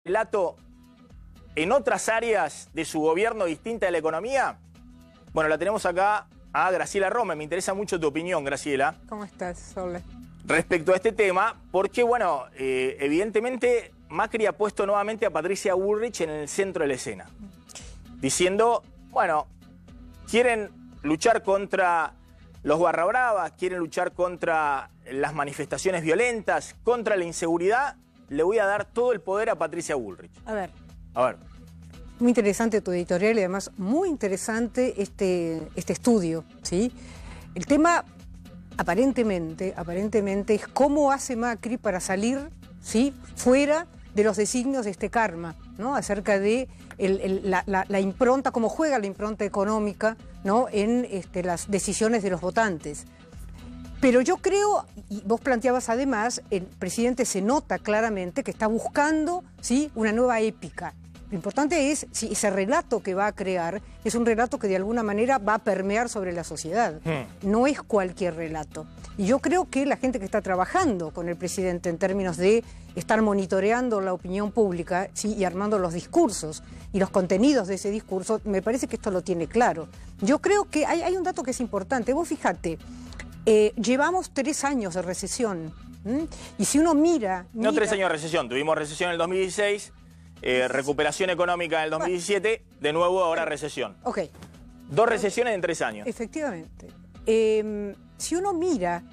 relato en otras áreas de su gobierno distinta de la economía? Bueno, la tenemos acá a Graciela Romme. Me interesa mucho tu opinión, Graciela. ¿Cómo estás, Sole? Respecto a este tema, porque, bueno, evidentemente Macri ha puesto nuevamente a Patricia Bullrich en el centro de la escena. Diciendo, bueno, quieren luchar contra los barra bravas, quieren luchar contra las manifestaciones violentas, contra la inseguridad, le voy a dar todo el poder a Patricia Bullrich. A ver. Muy interesante tu editorial y además muy interesante este estudio, ¿sí? El tema aparentemente es cómo hace Macri para salir, ¿sí?, fuera de los designios de este karma, ¿no? Acerca de la impronta, cómo juega la impronta económica, ¿no?, en las decisiones de los votantes. Pero yo creo, y vos planteabas además, el presidente se nota claramente que está buscando, ¿sí?, una nueva épica. Lo importante es si ese relato que va a crear es un relato que de alguna manera va a permear sobre la sociedad. No es cualquier relato. Y yo creo que la gente que está trabajando con el presidente en términos de estar monitoreando la opinión pública, ¿sí?, y armando los discursos y los contenidos de ese discurso, me parece que esto lo tiene claro. Yo creo que hay un dato que es importante. Vos fíjate, llevamos 3 años de recesión. Y si uno mira... No 3 años de recesión, tuvimos recesión en el 2016... recuperación económica en el 2017, de nuevo ahora recesión. Ok. 2 recesiones en 3 años. Efectivamente. Si uno mira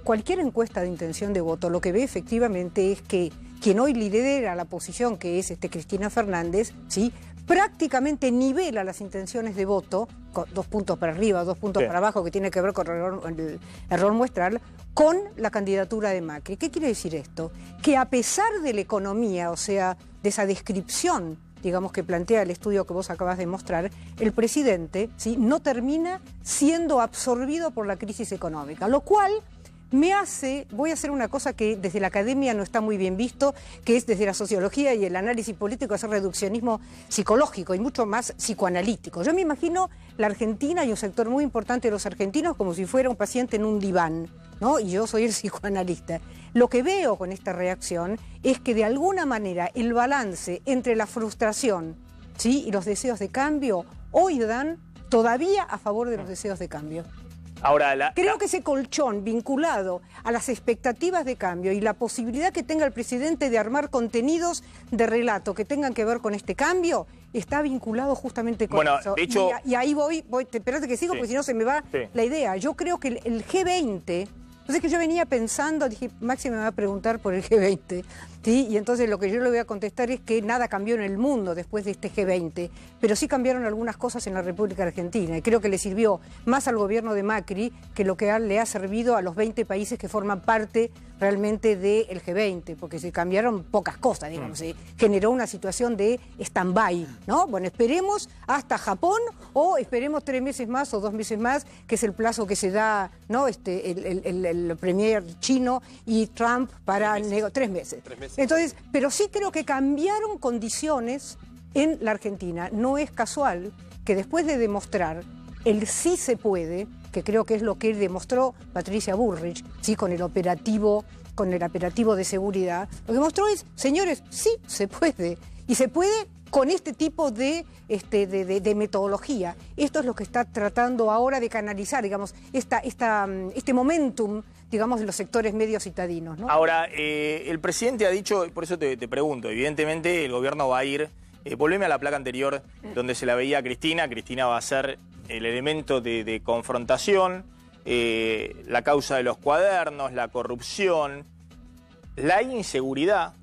cualquier encuesta de intención de voto, lo que ve efectivamente es que quien hoy lidera la posición, que es Cristina Fernández, ¿sí?, prácticamente nivela las intenciones de voto, con 2 puntos para arriba, 2 puntos para abajo, que tiene que ver con el error muestral, con la candidatura de Macri. ¿Qué quiere decir esto? Que a pesar de la economía, o sea, de esa descripción, digamos, que plantea el estudio que vos acabas de mostrar, el presidente, ¿sí?, no termina siendo absorbido por la crisis económica, lo cual voy a hacer una cosa que desde la academia no está muy bien visto, que es desde la sociología y el análisis político hacer reduccionismo psicológico y mucho más psicoanalítico. Yo me imagino la Argentina y un sector muy importante de los argentinos como si fuera un paciente en un diván, ¿no? Y yo soy el psicoanalista. Lo que veo con esta reacción es que de alguna manera el balance entre la frustración, ¿sí?, y los deseos de cambio hoy dan todavía a favor de los deseos de cambio. Ahora, creo que ese colchón vinculado a las expectativas de cambio y la posibilidad que tenga el presidente de armar contenidos de relato que tengan que ver con este cambio está vinculado justamente con eso. De hecho, y ahí voy, espérate que sigo, porque si no se me va la idea. Yo creo que el G20... Entonces que yo venía pensando, dije, Maxi me va a preguntar por el G20, ¿sí? Y entonces lo que yo le voy a contestar es que nada cambió en el mundo después de este G20, pero sí cambiaron algunas cosas en la República Argentina, y creo que le sirvió más al gobierno de Macri que lo que le ha servido a los 20 países que forman parte realmente del G20, porque se cambiaron pocas cosas, digamos, se generó una situación de stand-by, ¿no? Bueno, esperemos hasta Japón o esperemos 3 meses más o 2 meses más, que es el plazo que se da, ¿no?, el premier chino y Trump para 3 meses. Entonces, pero sí creo que cambiaron condiciones en la Argentina. No es casual que después de demostrar el sí se puede, que creo que es lo que demostró Patricia Bullrich, ¿sí?, con el operativo de seguridad, lo que mostró es, señores, sí se puede, y se puede con este tipo de metodología. Esto es lo que está tratando ahora de canalizar, digamos, este momentum, digamos, de los sectores medios citadinos, ¿no? Ahora, el presidente ha dicho, por eso te pregunto, evidentemente el gobierno va a ir, volveme a la placa anterior donde se la veía a Cristina. Cristina va a ser el elemento de confrontación, la causa de los cuadernos, la corrupción, la inseguridad,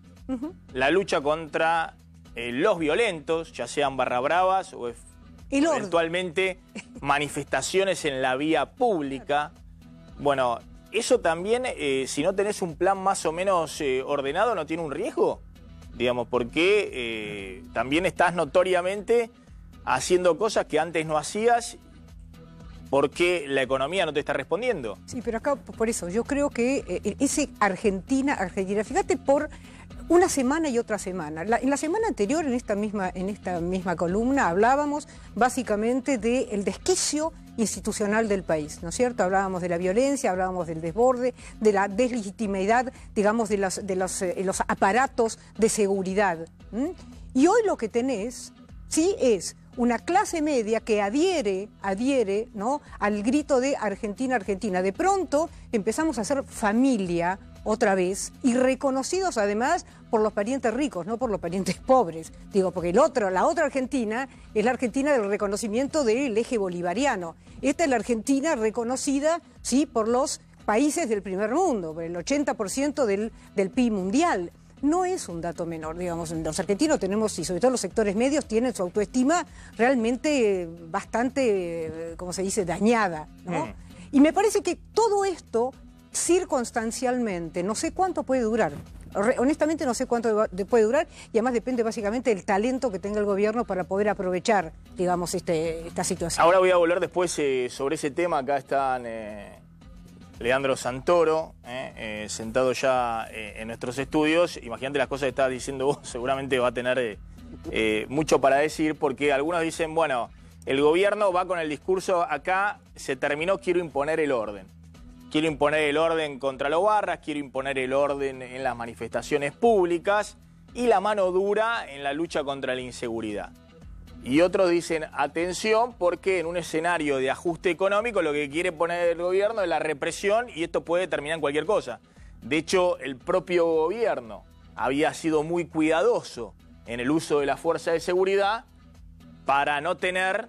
la lucha contra los violentos, ya sean barra bravas o eventualmente manifestaciones en la vía pública. Bueno, eso también, si no tenés un plan más o menos ordenado, ¿no tiene un riesgo? Digamos, porque también estás notoriamente haciendo cosas que antes no hacías porque la economía no te está respondiendo. Sí, pero acá, por eso, yo creo que ese Argentina, fíjate por una semana y otra semana. En la semana anterior, en esta misma columna, hablábamos básicamente del desquicio institucional del país, ¿no es cierto? Hablábamos de la violencia, hablábamos del desborde, de la deslegitimidad, digamos, de los aparatos de seguridad. Y hoy lo que tenés, sí, es una clase media que adhiere, ¿no?, al grito de Argentina, Argentina. De pronto empezamos a ser familia otra vez, y reconocidos además por los parientes ricos, no por los parientes pobres. Digo, porque la otra Argentina es la Argentina del reconocimiento del eje bolivariano. Esta es la Argentina reconocida, sí, por los países del primer mundo, por el 80% del PIB mundial. No es un dato menor, digamos. Los argentinos tenemos, y sobre todo los sectores medios, tienen su autoestima realmente bastante, como se dice, dañada, ¿no? Y me parece que todo esto, circunstancialmente, no sé cuánto puede durar. Honestamente no sé cuánto puede durar, y además depende básicamente del talento que tenga el gobierno para poder aprovechar, digamos, esta situación. Ahora voy a volver después sobre ese tema. Acá están Leandro Santoro, sentado ya en nuestros estudios. Imagínate las cosas que estás diciendo vos, seguramente va a tener mucho para decir, porque algunos dicen, bueno, el gobierno va con el discurso, acá se terminó, quiero imponer el orden. Quiero imponer el orden contra los barras, quiero imponer el orden en las manifestaciones públicas y la mano dura en la lucha contra la inseguridad. Y otros dicen, atención, porque en un escenario de ajuste económico lo que quiere poner el gobierno es la represión, y esto puede terminar en cualquier cosa. De hecho, el propio gobierno había sido muy cuidadoso en el uso de la fuerza de seguridad para no tener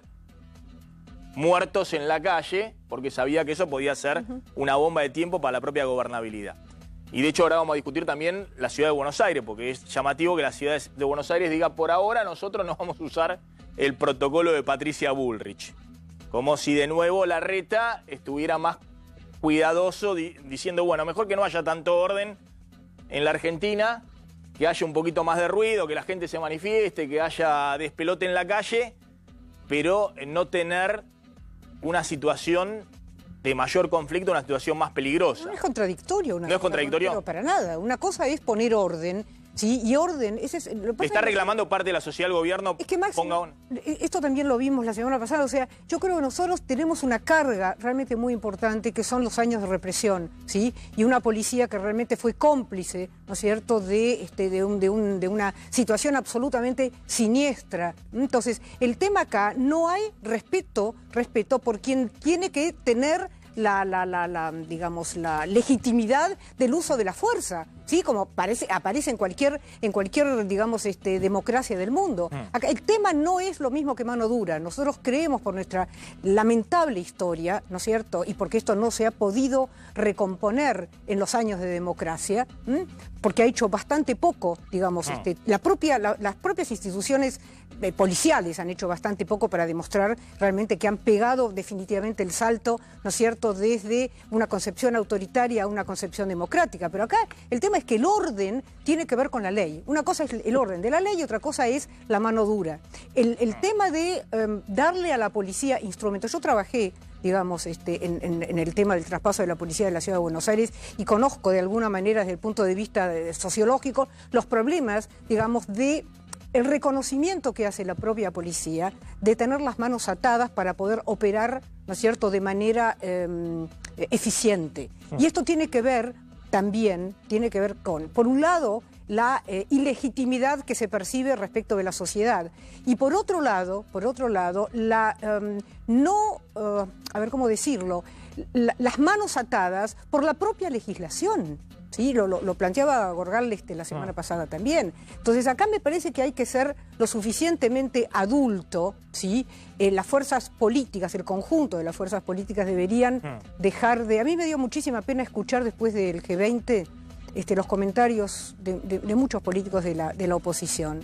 muertos en la calle, porque sabía que eso podía ser una bomba de tiempo para la propia gobernabilidad. Y de hecho ahora vamos a discutir también la ciudad de Buenos Aires, porque es llamativo que la ciudad de Buenos Aires diga, por ahora nosotros no vamos a usar el protocolo de Patricia Bullrich. Como si de nuevo Larreta estuviera más cuidadoso diciendo, bueno, mejor que no haya tanto orden en la Argentina, que haya un poquito más de ruido, que la gente se manifieste, que haya despelote en la calle, pero no tener una situación de mayor conflicto, una situación más peligrosa. No es contradictorio. No es contradictorio. No, para nada. Una cosa es poner orden, ¿sí? Y orden, ese es... Está reclamando parte de la sociedad del gobierno. Es que Máximo, esto también lo vimos la semana pasada, o sea, yo creo que nosotros tenemos una carga realmente muy importante, que son los años de represión, ¿sí? Y una policía que realmente fue cómplice, ¿no es cierto?, de una situación absolutamente siniestra. Entonces, el tema acá, no hay respeto por quien tiene que tener digamos, la legitimidad del uso de la fuerza, ¿sí? Como aparece en cualquier digamos, democracia del mundo. Acá, el tema no es lo mismo que mano dura. Nosotros creemos, por nuestra lamentable historia, ¿no es cierto?, y porque esto no se ha podido recomponer en los años de democracia, porque ha hecho bastante poco, digamos, las propias instituciones policiales han hecho bastante poco para demostrar realmente que han pegado definitivamente el salto, ¿no es cierto?, desde una concepción autoritaria a una concepción democrática. Pero acá el tema es que el orden tiene que ver con la ley. Una cosa es el orden de la ley y otra cosa es la mano dura. El tema de darle a la policía instrumentos. Yo trabajé, digamos, en el tema del traspaso de la policía de la Ciudad de Buenos Aires, y conozco de alguna manera desde el punto de vista sociológico los problemas, digamos, de el reconocimiento que hace la propia policía de tener las manos atadas para poder operar, ¿no es cierto?, de manera eficiente. Y esto tiene que ver también, con, por un lado, la ilegitimidad que se percibe respecto de la sociedad, y por otro lado, la a ver cómo decirlo, las manos atadas por la propia legislación. Sí, lo planteaba Gorgal la semana pasada también. Entonces acá me parece que hay que ser lo suficientemente adulto, ¿sí? Las fuerzas políticas, el conjunto de las fuerzas políticas deberían dejar de... A mí me dio muchísima pena escuchar después del G20 los comentarios de muchos políticos de la oposición.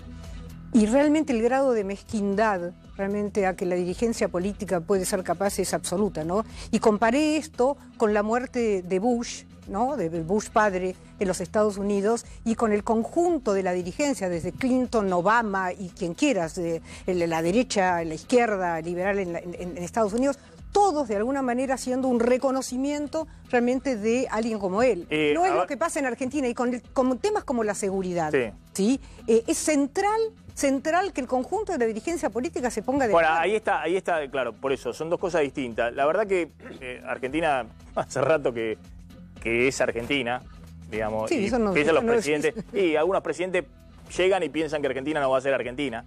Y realmente el grado de mezquindad realmente a que la dirigencia política puede ser capaz es absoluta, ¿no? Y comparé esto con la muerte de Bush, ¿no?, de Bush padre en los Estados Unidos, y con el conjunto de la dirigencia, desde Clinton, Obama y quien quieras, de la derecha, la izquierda, liberal en Estados Unidos. todos de alguna manera haciendo un reconocimiento realmente de alguien como él. No es lo que pasa en Argentina, y con temas como la seguridad. ¿Sí? Es central que el conjunto de la dirigencia política se ponga de acuerdo. Bueno, ahí está, claro, por eso, son dos cosas distintas. La verdad que Argentina hace rato que es Argentina, digamos, sí, y eso no, piensan eso los presidentes, y algunos presidentes llegan y piensan que Argentina no va a ser Argentina.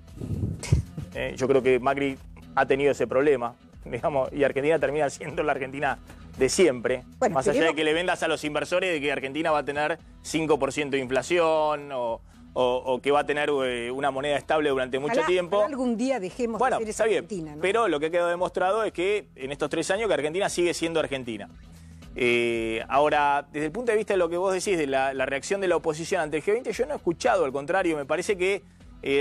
Yo creo que Macri ha tenido ese problema, digamos, y Argentina termina siendo la Argentina de siempre, bueno, más allá de que le vendas a los inversores de que Argentina va a tener 5% de inflación o que va a tener una moneda estable durante mucho tiempo. Algún día dejemos de ser esa Argentina, ¿no? Pero lo que ha quedado demostrado es que en estos 3 años que Argentina sigue siendo Argentina. Ahora, desde el punto de vista de lo que vos decís, de la reacción de la oposición ante el G20, yo no he escuchado, al contrario, me parece que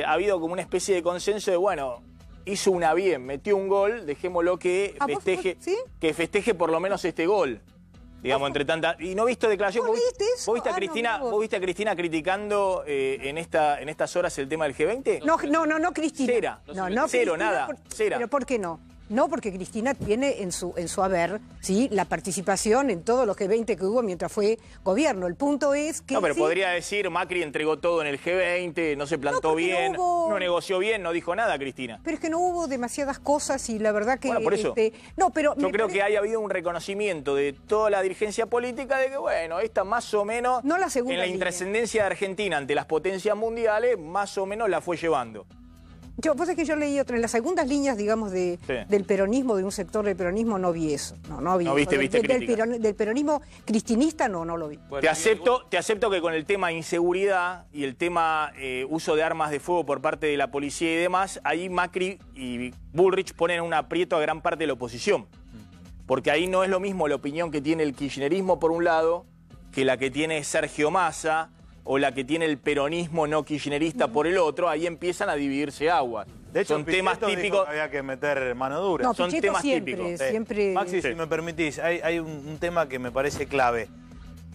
ha habido como una especie de consenso de, bueno, hizo una bien, metió un gol, dejémoslo que festeje, ¿sí? Que festeje por lo menos este gol. Digamos, entre tantas. Y no he visto declaración. ¿Vos viste a Cristina criticando en estas horas el tema del G20? No, Cristina. Cero, nada. ¿Pero por qué no? No, porque Cristina tiene en su haber, ¿sí?, la participación en todos los G20 que hubo mientras fue gobierno. El punto es que... No, pero podría decir, Macri entregó todo en el G20, no se plantó bien, no negoció bien, no dijo nada, Cristina. Pero es que no hubo demasiadas cosas y la verdad que... Bueno, por eso. Yo creo que haya habido un reconocimiento de toda la dirigencia política de que, bueno, esta más o menos, en la intrascendencia de Argentina ante las potencias mundiales, más o menos la fue llevando. Vos es que yo leí en las segundas líneas, digamos, del peronismo, de un sector del peronismo, no vi eso. No vi eso. Del peronismo cristinista no lo vi. Bueno, te acepto que con el tema inseguridad y el tema uso de armas de fuego por parte de la policía y demás, ahí Macri y Bullrich ponen un aprieto a gran parte de la oposición. Porque ahí no es lo mismo la opinión que tiene el kirchnerismo por un lado, que la que tiene Sergio Massa, o la que tiene el peronismo no kirchnerista por el otro, ahí empiezan a dividirse aguas. De hecho, son temas típicos. Había que meter mano dura. No, son temas típicos. Siempre... Maxi, si me permitís, hay un tema que me parece clave.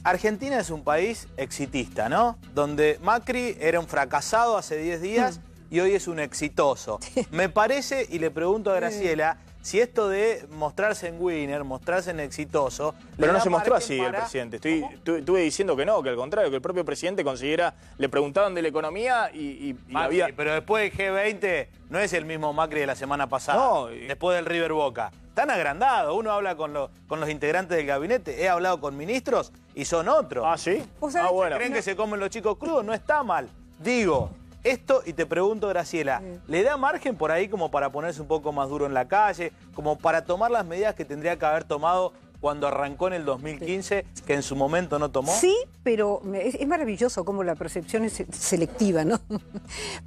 Argentina es un país exitista, ¿no? Donde Macri era un fracasado hace 10 días y hoy es un exitoso. Me parece, y le pregunto a Graciela, si esto de mostrarse en winner, mostrarse en exitoso... Pero no se mostró así el presidente. Estuve diciendo que no, que al contrario, que el propio presidente considera... Le preguntaban de la economía y había... Pero después del G20 no es el mismo Macri de la semana pasada, no, después del River Boca. Están agrandados. Uno habla con los integrantes del gabinete, he hablado con ministros y son otros. ¿Ah, sí? Bueno. ¿Creen que se comen los chicos crudos? No está mal. Digo... Esto, y te pregunto, Graciela, ¿le da margen por ahí como para ponerse un poco más duro en la calle, como para tomar las medidas que tendría que haber tomado cuando arrancó en el 2015, que en su momento no tomó? Sí, pero es maravilloso cómo la percepción es selectiva, ¿no?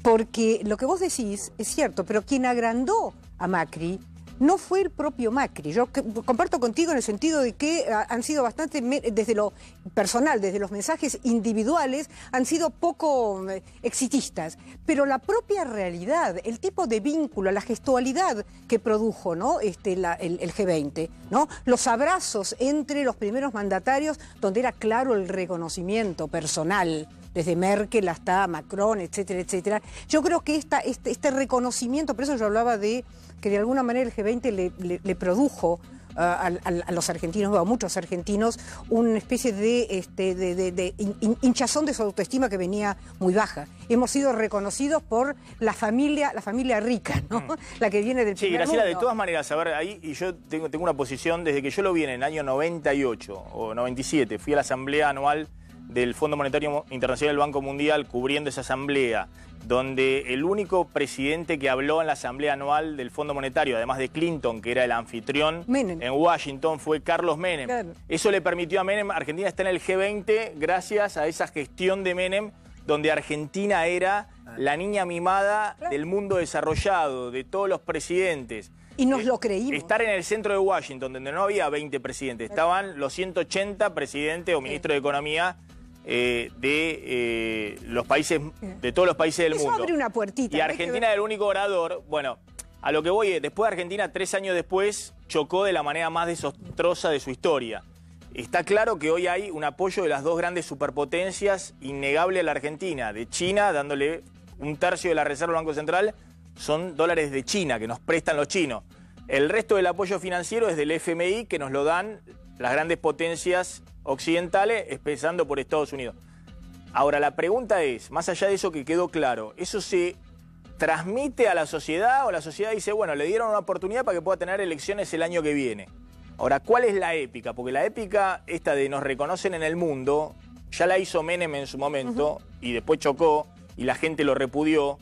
Porque lo que vos decís es cierto, pero quien agrandó a Macri no fue el propio Macri. Yo comparto contigo en el sentido de que han sido bastante, desde lo personal, desde los mensajes individuales, han sido poco exitistas. Pero la propia realidad, el tipo de vínculo, la gestualidad que produjo, ¿no?, el G20, ¿no?, los abrazos entre los primeros mandatarios, donde era claro el reconocimiento personal, desde Merkel hasta Macron, etcétera, etcétera. Yo creo que este reconocimiento, por eso yo hablaba de que de alguna manera el G20 le produjo a los argentinos, a muchos argentinos, una especie de hinchazón de su autoestima que venía muy baja. Hemos sido reconocidos por la familia rica, ¿no? La que viene del primer Graciela, mundo. de todas maneras, a ver, ahí, y yo tengo una posición, desde que yo lo vi en el año 98 o 97, fui a la asamblea anual del Fondo Monetario Internacional del Banco Mundial cubriendo esa asamblea, donde el único presidente que habló en la asamblea anual del Fondo Monetario, además de Clinton, que era el anfitrión en Washington, fue Carlos Menem. Claro. Eso le permitió a Menem, Argentina está en el G20 gracias a esa gestión de Menem, donde Argentina era la niña mimada del mundo desarrollado, de todos los presidentes. Y nos lo creímos. Estar en el centro de Washington, donde no había 20 presidentes, estaban los 180 presidentes o ministros de Economía de los países, de todos los países del mundo. Eso abre una puertita. Y Argentina era el único orador. Bueno, a lo que voy es, después Argentina, 3 años después, chocó de la manera más desastrosa de su historia. Está claro que hoy hay un apoyo de las dos grandes superpotencias innegable a la Argentina, de China, dándole 1/3 de la reserva del Banco Central, son dólares de China, que nos prestan los chinos. El resto del apoyo financiero es del FMI, que nos lo dan las grandes potencias occidentales, empezando por Estados Unidos. Ahora, la pregunta es, más allá de eso que quedó claro, ¿eso se transmite a la sociedad o la sociedad dice, bueno, le dieron una oportunidad para que pueda tener elecciones el año que viene? Ahora, ¿cuál es la épica? Porque la épica esta de nos reconocen en el mundo, ya la hizo Menem en su momento y después chocó y la gente lo repudió.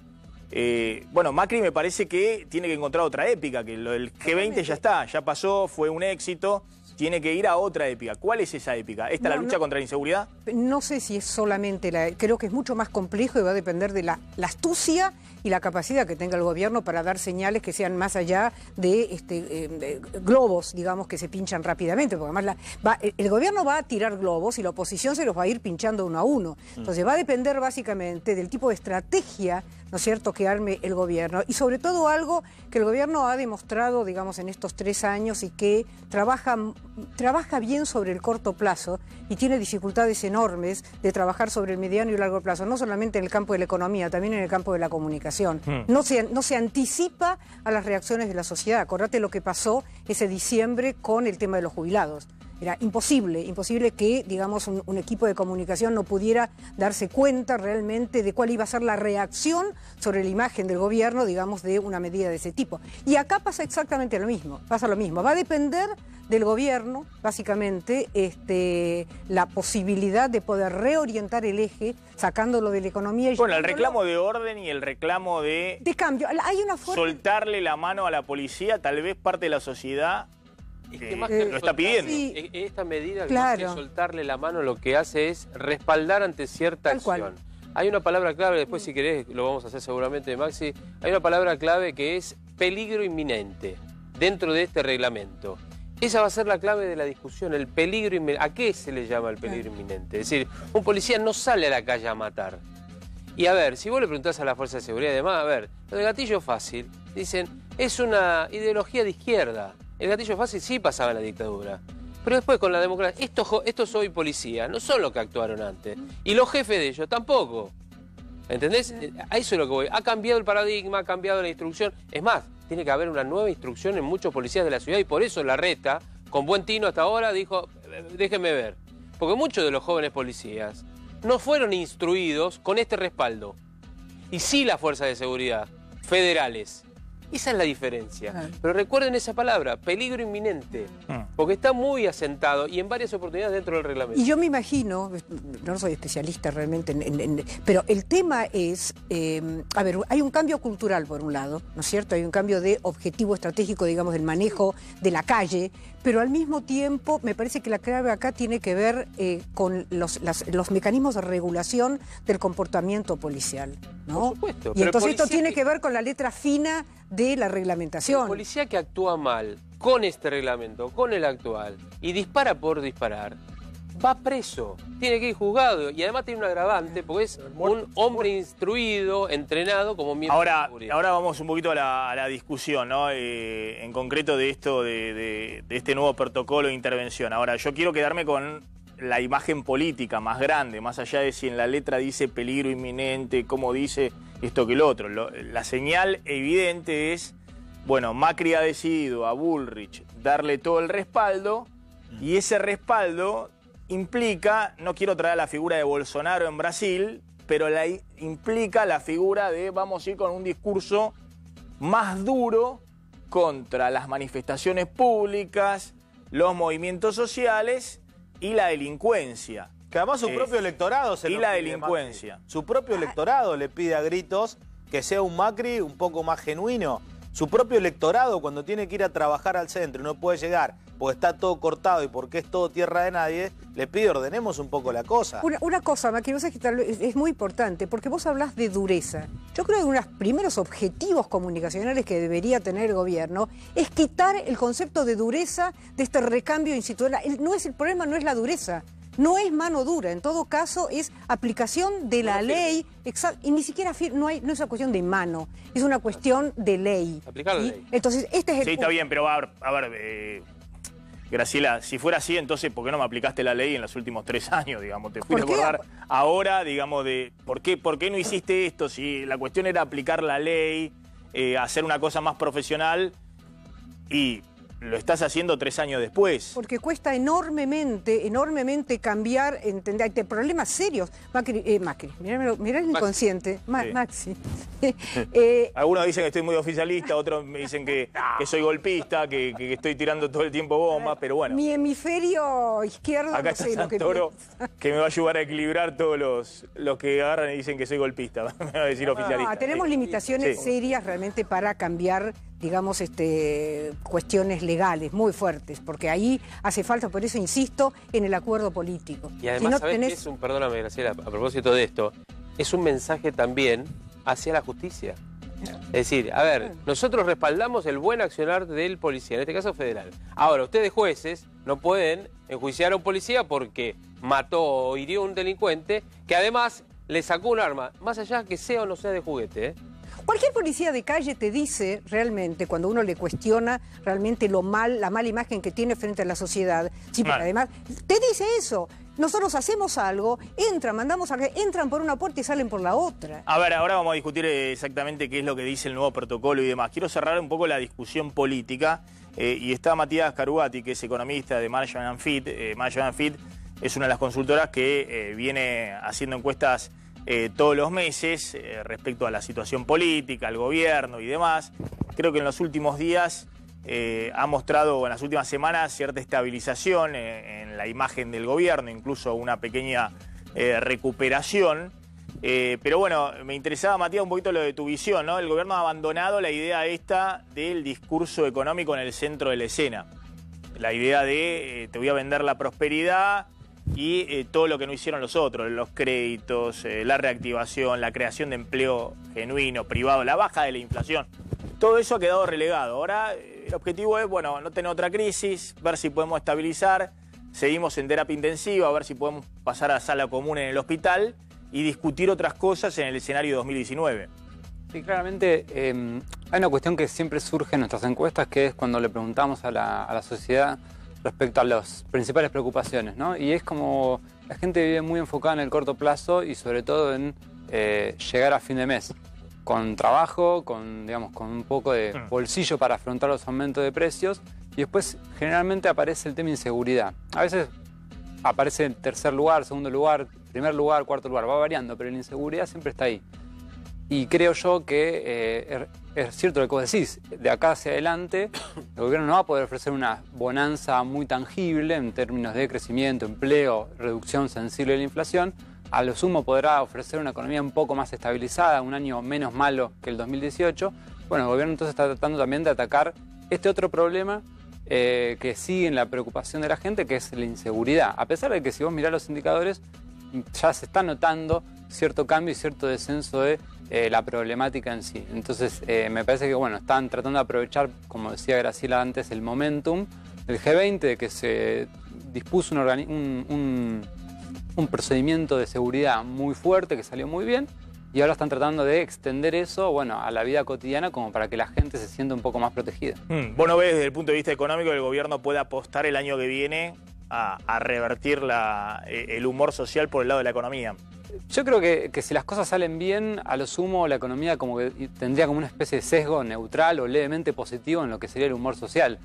Bueno, Macri me parece que tiene que encontrar otra épica, que el G20 ya está, ya pasó, fue un éxito, tiene que ir a otra épica. ¿Cuál es esa épica? ¿Esta es la lucha contra la inseguridad? No sé si es solamente creo que es mucho más complejo y va a depender de la astucia y la capacidad que tenga el gobierno para dar señales que sean más allá de globos, digamos, que se pinchan rápidamente, porque además el gobierno va a tirar globos y la oposición se los va a ir pinchando uno a uno. Entonces va a depender básicamente del tipo de estrategia, ¿no es cierto?, que arme el gobierno. Y sobre todo algo que el gobierno ha demostrado, digamos, en estos 3 años y que trabaja bien sobre el corto plazo y tiene dificultades enormes de trabajar sobre el mediano y largo plazo, no solamente en el campo de la economía, también en el campo de la comunicación. No se anticipa a las reacciones de la sociedad. Acordate lo que pasó ese diciembre con el tema de los jubilados. Era imposible que, digamos, un equipo de comunicación no pudiera darse cuenta realmente de cuál iba a ser la reacción sobre la imagen del gobierno, digamos, de una medida de ese tipo. Y acá pasa exactamente lo mismo, Va a depender del gobierno, básicamente, la posibilidad de poder reorientar el eje, sacándolo de la economía. Y bueno, el reclamo de orden y el reclamo de cambio. Hay una forma... soltarle la mano a la policía, tal vez parte de la sociedad... más que lo está pidiendo. Sí, esta medida, más que soltarle la mano, lo que hace es respaldar ante cierta acción. Hay una palabra clave, después si querés lo vamos a hacer seguramente, Maxi. Hay una palabra clave que es peligro inminente dentro de este reglamento. Esa va a ser la clave de la discusión, el peligro inminente. ¿A qué se le llama el peligro inminente? Es decir, un policía no sale a la calle a matar. Y a ver, si vos le preguntás a la Fuerza de Seguridad y demás, a ver, lo del gatillo fácil, dicen, es una ideología de izquierda. El gatillo fácil sí pasaba en la dictadura. Pero después con la democracia, estos hoy policías no son los que actuaron antes. Y los jefes de ellos tampoco. ¿Entendés? A eso es lo que voy. Ha cambiado el paradigma, ha cambiado la instrucción. Es más, tiene que haber una nueva instrucción en muchos policías de la ciudad y por eso Larreta, con buen tino hasta ahora, dijo, déjenme ver. Porque muchos de los jóvenes policías no fueron instruidos con este respaldo. Y sí las fuerzas de seguridad federales. Esa es la diferencia. Pero recuerden esa palabra, peligro inminente, porque está muy asentado y en varias oportunidades dentro del reglamento. Y yo me imagino, no soy especialista realmente, pero el tema es, a ver, hay un cambio cultural por un lado, ¿no es cierto? Hay un cambio de objetivo estratégico, digamos, del manejo de la calle, pero al mismo tiempo me parece que la clave acá tiene que ver con los mecanismos de regulación del comportamiento policial, ¿no? Por supuesto. Y entonces esto tiene que ver con la letra fina de la reglamentación. El policía que actúa mal con este reglamento, con el actual, y dispara por disparar, va preso, tiene que ir juzgado y además tiene un agravante porque es un hombre instruido, entrenado como miembro de la seguridad. Ahora vamos un poquito a la discusión, ¿no? En concreto de esto, de este nuevo protocolo de intervención. Ahora, yo quiero quedarme con la imagen política más grande, más allá de si en la letra dice peligro inminente, cómo dice esto que lo otro. La señal evidente es, bueno, Macri ha decidido a Bullrich darle todo el respaldo y ese respaldo implica, no quiero traer la figura de Bolsonaro en Brasil, pero implica la figura de vamos a ir con un discurso más duro contra las manifestaciones públicas, los movimientos sociales y la delincuencia. Que además su propio electorado se y lo la pide, delincuencia. Macri. Su propio electorado le pide a gritos que sea un Macri un poco más genuino. Su propio electorado, cuando tiene que ir a trabajar al centro y no puede llegar porque está todo cortado y porque es todo tierra de nadie, le pide ordenemos un poco la cosa. Una cosa, Macri, vos sabés que es muy importante, porque vos hablás de dureza. Yo creo que uno de los primeros objetivos comunicacionales que debería tener el gobierno es quitar el concepto de dureza de este recambio institucional. El problema no es la dureza. No es mano dura, en todo caso es aplicación de la ley, y ni siquiera no es una cuestión de mano, es una cuestión de ley. Aplicar la ley. Entonces, este es el punto. Está bien, pero a ver, Graciela, si fuera así, entonces, ¿por qué no me aplicaste la ley en los últimos 3 años, digamos? Te fui a acordar ahora, digamos, de ¿por qué no hiciste esto? Si la cuestión era aplicar la ley, hacer una cosa más profesional. y lo estás haciendo 3 años después. Porque cuesta enormemente cambiar, entender. Hay problemas serios. Macri, mirá el inconsciente. Maxi. Algunos dicen que estoy muy oficialista, otros me dicen que soy golpista, que estoy tirando todo el tiempo bombas, pero bueno. Mi hemisferio izquierdo acá no sé está lo que Santoro, que me va a ayudar a equilibrar todos los que agarran y dicen que soy golpista. Me va a decir oficialista. Tenemos limitaciones serias realmente para cambiar, digamos, cuestiones legales muy fuertes, porque ahí hace falta, por eso insisto, en el acuerdo político. Y además, si no ¿sabés qué es un, perdóname, Graciela, a propósito de esto, es un mensaje también hacia la justicia. Es decir, a ver, nosotros respaldamos el buen accionar del policía, en este caso federal. Ahora, ustedes jueces no pueden enjuiciar a un policía porque mató o hirió a un delincuente que además le sacó un arma, más allá que sea o no sea de juguete, ¿eh? Cualquier policía de calle te dice realmente, cuando uno le cuestiona realmente la mala imagen que tiene frente a la sociedad, sí, porque además te dice eso. Nosotros hacemos algo, entran por una puerta y salen por la otra. A ver, ahora vamos a discutir exactamente qué es lo que dice el nuevo protocolo y demás. Quiero cerrar un poco la discusión política y está Matías Carugati, que es economista de Management & Fit. Management & Fit es una de las consultoras que viene haciendo encuestas todos los meses respecto a la situación política, al gobierno y demás. Creo que en los últimos días ha mostrado, en las últimas semanas, cierta estabilización en la imagen del gobierno, incluso una pequeña recuperación. Pero bueno, me interesaba, Matías, un poquito lo de tu visión, ¿no? El gobierno ha abandonado la idea esta del discurso económico en el centro de la escena. La idea de te voy a vender la prosperidad y todo lo que no hicieron los otros, los créditos, la reactivación, la creación de empleo genuino, privado, la baja de la inflación. Todo eso ha quedado relegado. Ahora el objetivo es, bueno, no tener otra crisis, ver si podemos estabilizar, seguimos en terapia intensiva, a ver si podemos pasar a sala común en el hospital y discutir otras cosas en el escenario 2019. Sí, claramente hay una cuestión que siempre surge en nuestras encuestas, que es cuando le preguntamos a la sociedad respecto a las principales preocupaciones, ¿no? Y es como la gente vive muy enfocada en el corto plazo y sobre todo en llegar a fin de mes, con trabajo, con un poco de bolsillo para afrontar los aumentos de precios, y después generalmente aparece el tema inseguridad. A veces aparece en tercer lugar, segundo lugar, primer lugar, cuarto lugar, va variando, pero la inseguridad siempre está ahí. Y creo yo que es cierto lo que vos decís, de acá hacia adelante el gobierno no va a poder ofrecer una bonanza muy tangible en términos de crecimiento, empleo, reducción sensible de la inflación. A lo sumo podrá ofrecer una economía un poco más estabilizada, un año menos malo que el 2018. Bueno, el gobierno entonces está tratando también de atacar este otro problema que sigue en la preocupación de la gente, que es la inseguridad. A pesar de que si vos mirás los indicadores, ya se está notando cierto cambio y cierto descenso de la problemática en sí. Entonces me parece que bueno, están tratando de aprovechar, como decía Graciela antes, el momentum del G20, de que se dispuso un procedimiento de seguridad muy fuerte, que salió muy bien, y ahora están tratando de extender eso, bueno, a la vida cotidiana, como para que la gente se sienta un poco más protegida. ¿Vos no ves desde el punto de vista económico que el gobierno puede apostar el año que viene a revertir el humor social por el lado de la economía? Yo creo que si las cosas salen bien, a lo sumo la economía como que tendría como una especie de sesgo neutral o levemente positivo en lo que sería el humor social.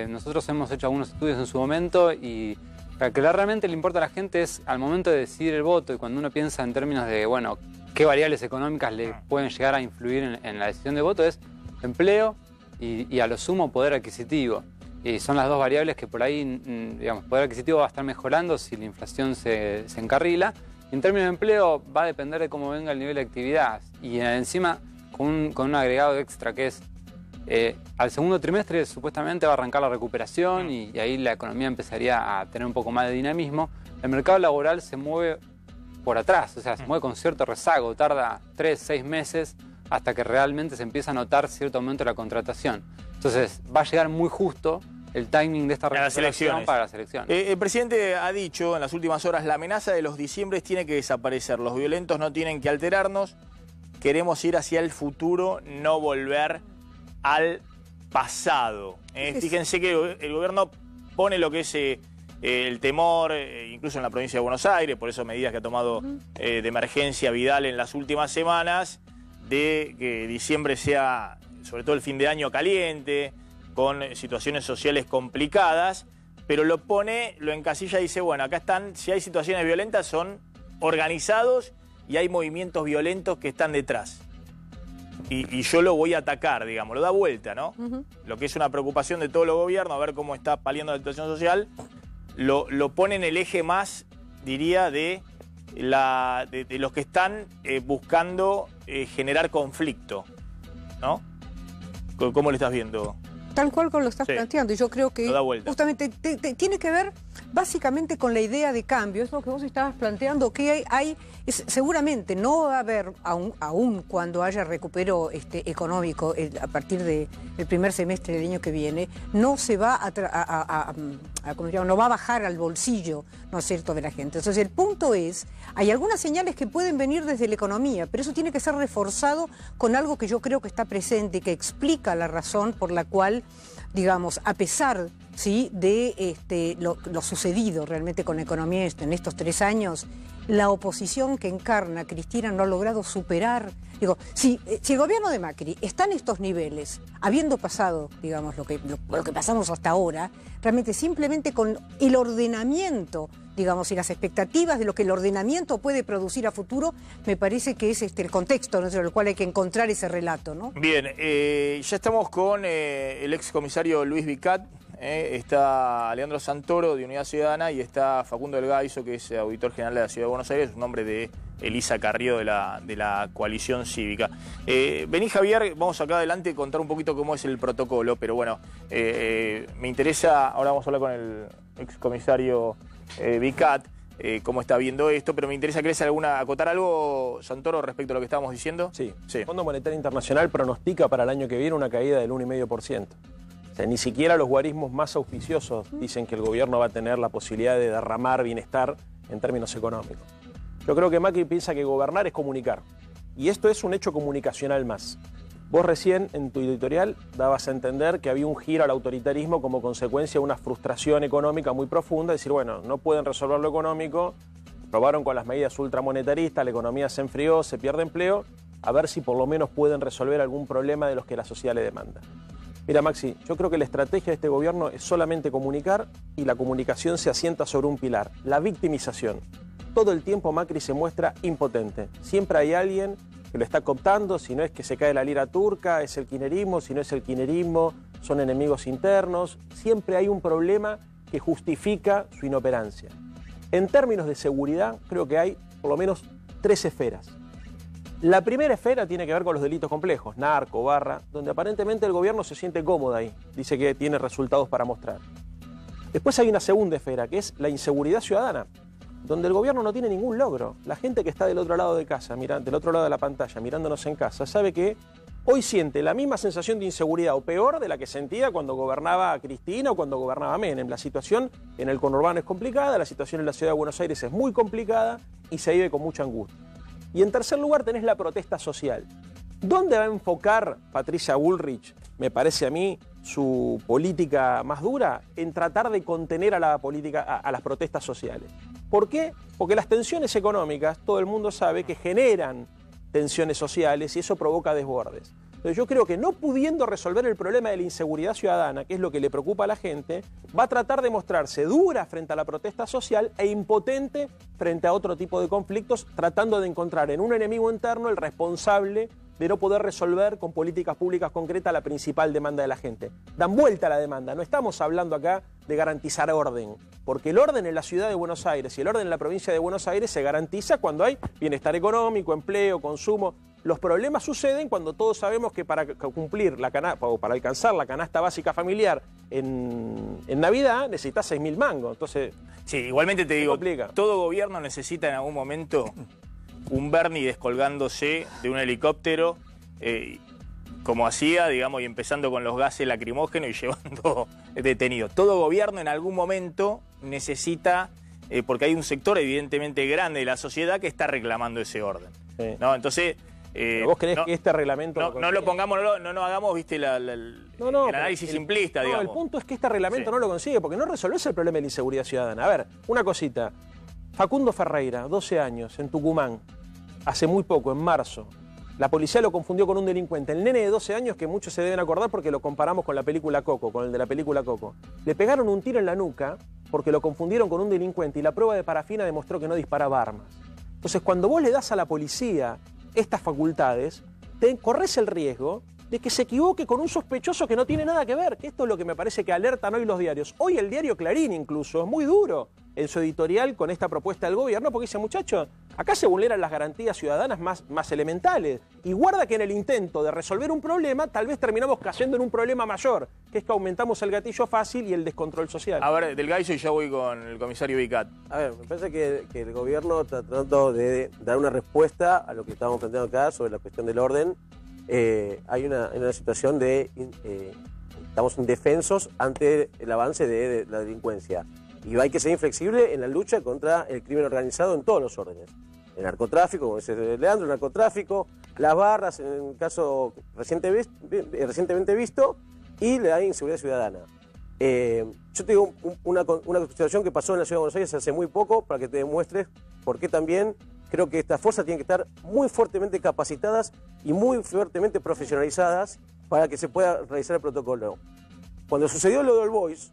Nosotros hemos hecho algunos estudios en su momento y lo que realmente le importa a la gente es al momento de decidir el voto, y cuando uno piensa en términos de, bueno, qué variables económicas le pueden llegar a influir en la decisión de voto, es empleo y a lo sumo poder adquisitivo. Y son las dos variables que por ahí, digamos, poder adquisitivo va a estar mejorando si la inflación se encarrila. Y en términos de empleo va a depender de cómo venga el nivel de actividad. Y encima con un agregado extra que es, al segundo trimestre supuestamente va a arrancar la recuperación y ahí la economía empezaría a tener un poco más de dinamismo. El mercado laboral se mueve por atrás, o sea, se mueve con cierto rezago, tarda 3, 6 meses hasta que realmente se empieza a notar cierto aumento de la contratación. Entonces va a llegar muy justo el timing de esta recuperación para las elecciones. El presidente ha dicho en las últimas horas, la amenaza de los diciembres tiene que desaparecer, los violentos no tienen que alterarnos, queremos ir hacia el futuro, no volver al pasado. Fíjense que el gobierno pone lo que es el temor, incluso en la provincia de Buenos Aires, por eso medidas que ha tomado de emergencia Vidal en las últimas semanas, de que diciembre sea, sobre todo el fin de año, caliente, con situaciones sociales complicadas, pero lo encasilla y dice, bueno, acá están, si hay situaciones violentas son organizados y hay movimientos violentos que están detrás. Y yo lo voy a atacar, digamos, lo da vuelta, ¿no? Lo que es una preocupación de todos los gobiernos, a ver cómo está paliando la situación social, lo pone en el eje más, diría, de los que están buscando generar conflicto, ¿no? ¿Cómo lo estás viendo? Tal cual como lo estás planteando. Y yo creo que justamente tiene que ver básicamente con la idea de cambio. Es lo que vos estabas planteando, que seguramente no va a haber, aún cuando haya recupero económico a partir del primer semestre del año que viene, no se va no va a bajar al bolsillo, ¿no es cierto?, de la gente. Entonces el punto es, hay algunas señales que pueden venir desde la economía, pero eso tiene que ser reforzado con algo que yo creo que está presente y que explica la razón por la cual, digamos, a pesar, ¿sí?, de lo sucedido realmente con la economía en estos 3 años, la oposición que encarna Cristina no ha logrado superar. Digo, si el gobierno de Macri está en estos niveles, habiendo pasado, digamos, lo que pasamos hasta ahora, realmente simplemente con el ordenamiento, digamos, y las expectativas de lo que el ordenamiento puede producir a futuro, me parece que es el contexto, ¿no?, en el cual hay que encontrar ese relato, ¿no? Bien, ya estamos con el excomisario Luis Vicat. Está Leandro Santoro, de Unidad Ciudadana, y está Facundo del Gaizo, que es auditor general de la Ciudad de Buenos Aires, un nombre de Elisa Carrió de la Coalición Cívica. Vení, Javier, vamos acá adelante a contar un poquito cómo es el protocolo, pero bueno, me interesa, ahora vamos a hablar con el excomisario Vicat, cómo está viendo esto, pero me interesa, ¿querés acotar algo, Santoro, respecto a lo que estábamos diciendo? Sí. El Fondo Monetario Internacional pronostica para el año que viene una caída del 1,5%. O sea, ni siquiera los guarismos más auspiciosos dicen que el gobierno va a tener la posibilidad de derramar bienestar en términos económicos. Yo creo que Macri piensa que gobernar es comunicar. Y esto es un hecho comunicacional más. Vos recién en tu editorial dabas a entender que había un giro al autoritarismo como consecuencia de una frustración económica muy profunda. Es decir, bueno, no pueden resolver lo económico, probaron con las medidas ultramonetaristas, la economía se enfrió, se pierde empleo, a ver si por lo menos pueden resolver algún problema de los que la sociedad le demanda. Mira, Maxi, yo creo que la estrategia de este gobierno es solamente comunicar, y la comunicación se asienta sobre un pilar, la victimización. Todo el tiempo Macri se muestra impotente. Siempre hay alguien que lo está cooptando, si no es que se cae la lira turca, es el kirchnerismo, si no es el kirchnerismo, son enemigos internos. Siempre hay un problema que justifica su inoperancia. En términos de seguridad, creo que hay por lo menos 3 esferas. La primera esfera tiene que ver con los delitos complejos, narco, barra, donde aparentemente el gobierno se siente cómodo ahí, dice que tiene resultados para mostrar. Después hay una segunda esfera, que es la inseguridad ciudadana, donde el gobierno no tiene ningún logro. La gente que está del otro lado de casa, del otro lado de la pantalla, mirándonos en casa, sabe que hoy siente la misma sensación de inseguridad o peor de la que sentía cuando gobernaba Cristina o cuando gobernaba Menem. La situación en el conurbano es complicada, la situación en la Ciudad de Buenos Aires es muy complicada y se vive con mucha angustia. Y en tercer lugar tenés la protesta social. ¿Dónde va a enfocar Patricia Bullrich, me parece a mí, su política más dura? En tratar de contener a las protestas sociales. ¿Por qué? Porque las tensiones económicas, todo el mundo sabe que generan tensiones sociales y eso provoca desbordes. Entonces yo creo que no pudiendo resolver el problema de la inseguridad ciudadana, que es lo que le preocupa a la gente, va a tratar de mostrarse dura frente a la protesta social e impotente frente a otro tipo de conflictos, tratando de encontrar en un enemigo interno el responsable de no poder resolver con políticas públicas concretas la principal demanda de la gente. Dan vuelta a la demanda, no estamos hablando acá de garantizar orden, porque el orden en la ciudad de Buenos Aires y el orden en la provincia de Buenos Aires se garantiza cuando hay bienestar económico, empleo, consumo. Los problemas suceden cuando todos sabemos que para cumplir o para alcanzar la canasta básica familiar en Navidad necesitas 6.000 mangos. Entonces, sí, igualmente te digo, todo gobierno necesita en algún momento un Bernie descolgándose de un helicóptero, como hacía, digamos, y empezando con los gases lacrimógenos y llevando detenidos. Todo gobierno en algún momento necesita, porque hay un sector evidentemente grande de la sociedad que está reclamando ese orden, sí, ¿no? Entonces, ¿vos creés que este reglamento no lo pongamos, no nos hagamos, viste, el análisis simplista, digamos? El punto es que este reglamento no lo consigue, porque no resolvés el problema de la inseguridad ciudadana. A ver, una cosita. Facundo Ferreira, 12 años, en Tucumán, hace muy poco, en marzo, La policía lo confundió con un delincuente. El nene de 12 años, que muchos se deben acordar porque lo comparamos con la película Coco, con el de la película Coco. Le pegaron un tiro en la nuca porque lo confundieron con un delincuente y la prueba de parafina demostró que no disparaba armas. Entonces, cuando vos le das a la policía estas facultades, corres el riesgo de que se equivoque con un sospechoso que no tiene nada que ver, que esto es lo que me parece que alertan hoy los diarios. Hoy el diario Clarín incluso es muy duro en su editorial con esta propuesta del gobierno, porque dice, muchachos, acá se vulneran las garantías ciudadanas más elementales. Y guarda que en el intento de resolver un problema, tal vez terminamos cayendo en un problema mayor, que es que aumentamos el gatillo fácil y el descontrol social. A ver, del Gaiso, y yo voy con el comisario Vicat. A ver, me parece que el gobierno está tratando de dar una respuesta a lo que estábamos planteando acá sobre la cuestión del orden. Hay una situación de estamos indefensos ante el avance de la delincuencia y hay que ser inflexible en la lucha contra el crimen organizado en todos los órdenes. El narcotráfico, como dice Leandro, el narcotráfico, las barras, en el caso recientemente visto, y la inseguridad ciudadana. Yo te digo una situación que pasó en la Ciudad de Buenos Aires hace muy poco para que te demuestres por qué también creo que estas fuerzas tienen que estar muy fuertemente capacitadas y muy fuertemente profesionalizadas para que se pueda realizar el protocolo. Cuando sucedió lo de All Boys,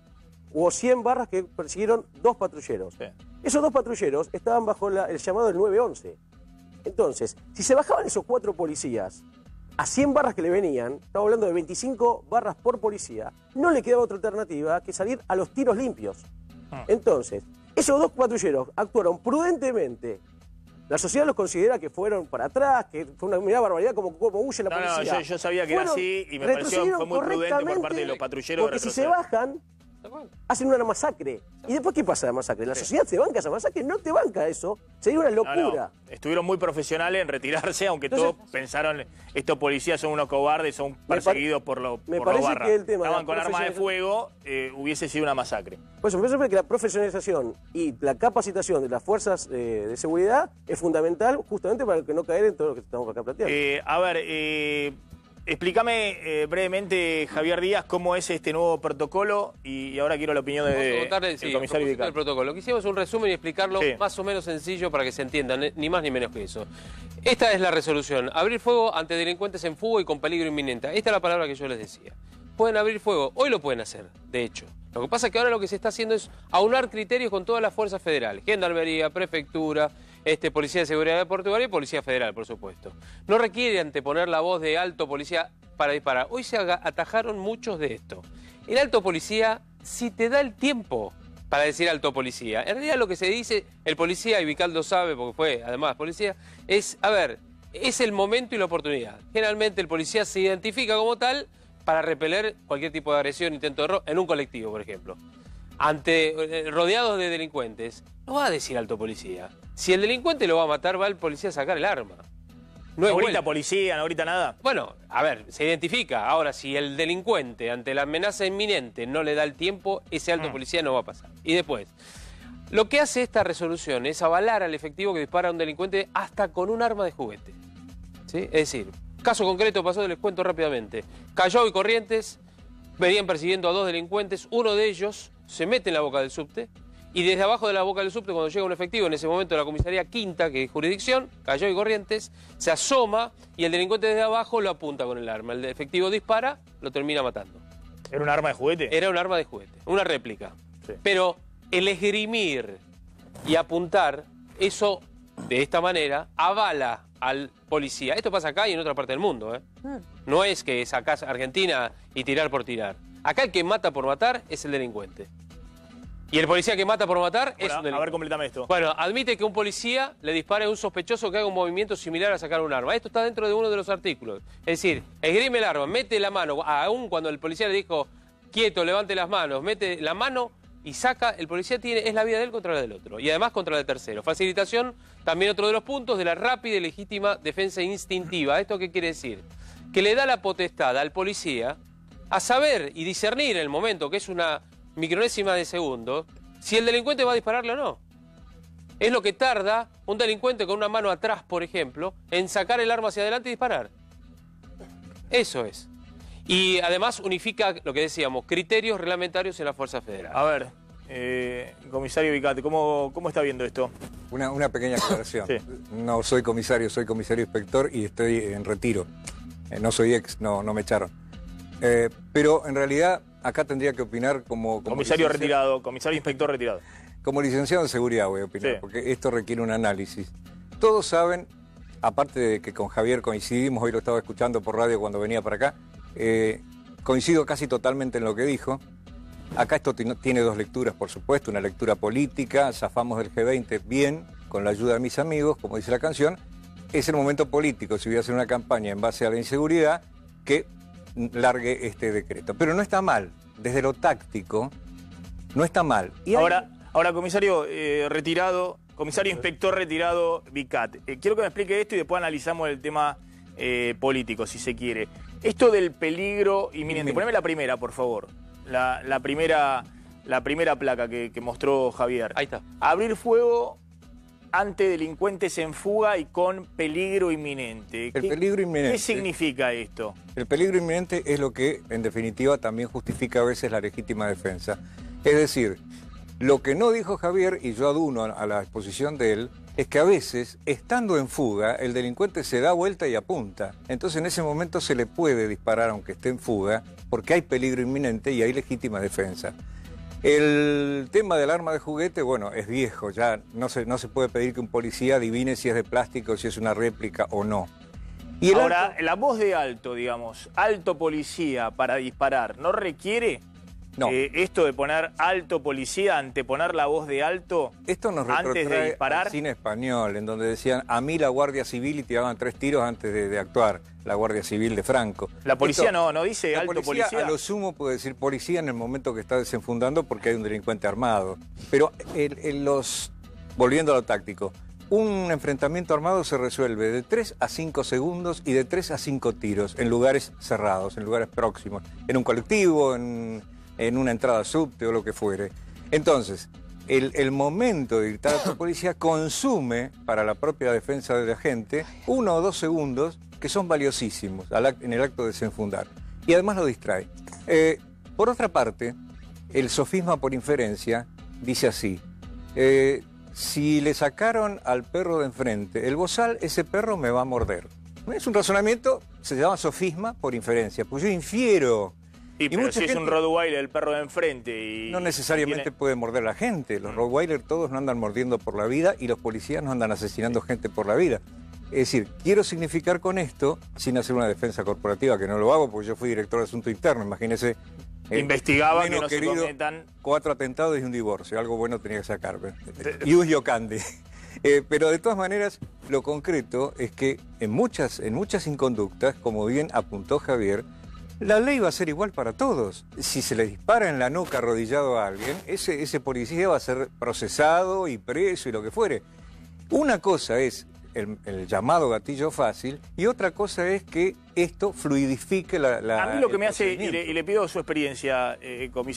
hubo 100 barras que persiguieron 2 patrulleros. Sí. Esos 2 patrulleros estaban bajo el llamado del 911. Entonces, si se bajaban esos 4 policías a 100 barras que le venían, estamos hablando de 25 barras por policía, no le quedaba otra alternativa que salir a los tiros limpios. Entonces, esos 2 patrulleros actuaron prudentemente. La sociedad los considera que fueron para atrás, que fue una mirada barbaridad como huye la policía. No, yo sabía que era así y me pareció fue muy prudente por parte de los patrulleros. Porque si se bajan, hacen una masacre. ¿Y después qué pasa la masacre? ¿La sociedad se banca esa masacre? No te banca eso. Sería una locura. No. Estuvieron muy profesionales en retirarse, aunque todos pensaron, estos policías son unos cobardes, son perseguidos por los barras. Estaban con armas de fuego, hubiese sido una masacre. Por eso me parece que la profesionalización y la capacitación de las fuerzas de seguridad es fundamental justamente para que no caer en todo lo que estamos acá planteando. A ver, explícame brevemente, Javier Díaz, cómo es este nuevo protocolo y ahora quiero la opinión del comisario Vicat. El protocolo. Quisimos un resumen y explicarlo más o menos sencillo para que se entienda, ni más ni menos que eso. Esta es la resolución. Abrir fuego ante delincuentes en fuga y con peligro inminente. Esta es la palabra que yo les decía. Pueden abrir fuego. Hoy lo pueden hacer, de hecho. Lo que pasa es que ahora lo que se está haciendo es aunar criterios con todas las fuerzas federales. Gendarmería, prefectura, Policía de Seguridad Portuaria y Policía Federal, por supuesto. No requiere anteponer la voz de alto policía para disparar. Hoy se atajaron muchos de esto. El alto policía, si te da el tiempo para decir alto policía, en realidad lo que se dice, el policía, y Vical lo sabe porque fue además policía, es, a ver, es el momento y la oportunidad. Generalmente el policía se identifica como tal para repeler cualquier tipo de agresión, intento de robo, en un colectivo, por ejemplo. Rodeados de delincuentes, no va a decir alto policía. Si el delincuente lo va a matar, va el policía a sacar el arma. No grita policía, no grita nada. Bueno, a ver, se identifica. Ahora, si el delincuente ante la amenaza inminente no le da el tiempo, ese alto policía no va a pasar. Y después, lo que hace esta resolución es avalar al efectivo que dispara a un delincuente hasta con un arma de juguete. ¿Sí? Es decir, caso concreto pasó, les cuento rápidamente. Callao y Corrientes venían persiguiendo a 2 delincuentes, uno de ellos se mete en la boca del subte y desde abajo de la boca del subte, cuando llega un efectivo, en ese momento de la comisaría quinta, que es jurisdicción, Callao y Corrientes, se asoma y el delincuente desde abajo lo apunta con el arma. El efectivo dispara, lo termina matando. ¿Era un arma de juguete? Era un arma de juguete, una réplica. Sí. Pero el esgrimir y apuntar, eso de esta manera avala al policía. Esto pasa acá y en otra parte del mundo, ¿eh? No es que sacás Argentina y tirar por tirar. Acá el que mata por matar es el delincuente. Y el policía que mata por matar es un delincuente. A ver, completame esto. Bueno, admite que un policía le dispare a un sospechoso que haga un movimiento similar a sacar un arma. Esto está dentro de uno de los artículos. Es decir, esgrime el arma, mete la mano, aún cuando el policía le dijo, quieto, levante las manos, mete la mano y saca, el policía es la vida de él contra la del otro. Y además contra la del tercero. Facilitación, también otro de los puntos de la rápida y legítima defensa instintiva. ¿Esto qué quiere decir? Que le da la potestad al policía a saber y discernir en el momento, que es una micronésima de segundo, si el delincuente va a dispararle o no. Es lo que tarda un delincuente con una mano atrás, por ejemplo, en sacar el arma hacia adelante y disparar. Eso es. Y además unifica, lo que decíamos, criterios reglamentarios en la Fuerza Federal. A ver, Comisario Vicate, ¿cómo está viendo esto? Una pequeña aclaración. Sí. No soy comisario inspector y estoy en retiro. No soy ex, no me echaron. Pero en realidad acá tendría que opinar como comisario retirado, comisario inspector retirado. Como licenciado en seguridad voy a opinar, Sí. porque esto requiere un análisis. Todos saben, aparte de que con Javier coincidimos, hoy lo estaba escuchando por radio cuando venía para acá, coincido casi totalmente en lo que dijo. Acá esto tiene dos lecturas, por supuesto, una lectura política, zafamos del G20 bien, con la ayuda de mis amigos, como dice la canción. Es el momento político, si voy a hacer una campaña en base a la inseguridad, que largue este decreto. Pero no está mal, desde lo táctico, no está mal. Y ahora, comisario retirado, comisario inspector retirado Vicat, quiero que me explique esto y después analizamos el tema político, si se quiere. Esto del peligro inminente, poneme la primera, por favor. La primera placa que mostró Javier. Ahí está. Abrir fuego ante delincuentes en fuga y con peligro inminente. El peligro inminente. ¿Qué significa esto? El peligro inminente es lo que, en definitiva, también justifica a veces la legítima defensa. Es decir, lo que no dijo Javier, y yo aduno a la exposición de él, es que a veces, estando en fuga, el delincuente se da vuelta y apunta. Entonces, en ese momento se le puede disparar aunque esté en fuga, porque hay peligro inminente y hay legítima defensa. El tema del arma de juguete, bueno, es viejo, ya no se puede pedir que un policía adivine si es de plástico, si es una réplica o no. Y ahora, la voz de alto, digamos, alto policía para disparar, ¿no requiere esto de poner alto policía, anteponer la voz de alto esto nos antes de disparar? Al cine español, en donde decían a mí la Guardia Civil y tiraban 3 tiros antes de actuar, la Guardia Civil de Franco. La policía no dice alto policía. A lo sumo puede decir policía en el momento que está desenfundando porque hay un delincuente armado. Pero volviendo a lo táctico, un enfrentamiento armado se resuelve de 3 a 5 segundos y de 3 a 5 tiros en lugares cerrados, en lugares próximos, en un colectivo, en una entrada subte o lo que fuere. Entonces, el momento de dictar a la policía consume para la propia defensa de la gente 1 o 2 segundos que son valiosísimos en el acto de desenfundar. Y además lo distrae. Por otra parte, el sofisma por inferencia dice así: si le sacaron al perro de enfrente el bozal, ese perro me va a morder. Es un razonamiento, se llama sofisma por inferencia, pues yo infiero. Y pero si es un Rottweiler, el perro de enfrente y... No necesariamente puede morder a la gente. Los Rottweiler todos no andan mordiendo por la vida y los policías no andan asesinando gente por la vida. Es decir, quiero significar con esto, sin hacer una defensa corporativa, que no lo hago porque yo fui director de asunto interno, imagínese... investigaba que no se cometan... 4 atentados y un divorcio, algo bueno tenía que sacar. Ius Iocande. Pero de todas maneras, lo concreto es que en muchas inconductas, como bien apuntó Javier, la ley va a ser igual para todos. Si se le dispara en la nuca arrodillado a alguien, ese policía va a ser procesado y preso y lo que fuere. Una cosa es el llamado gatillo fácil y otra cosa es que esto fluidifique A mí lo que me hace, y le pido su experiencia, comisario,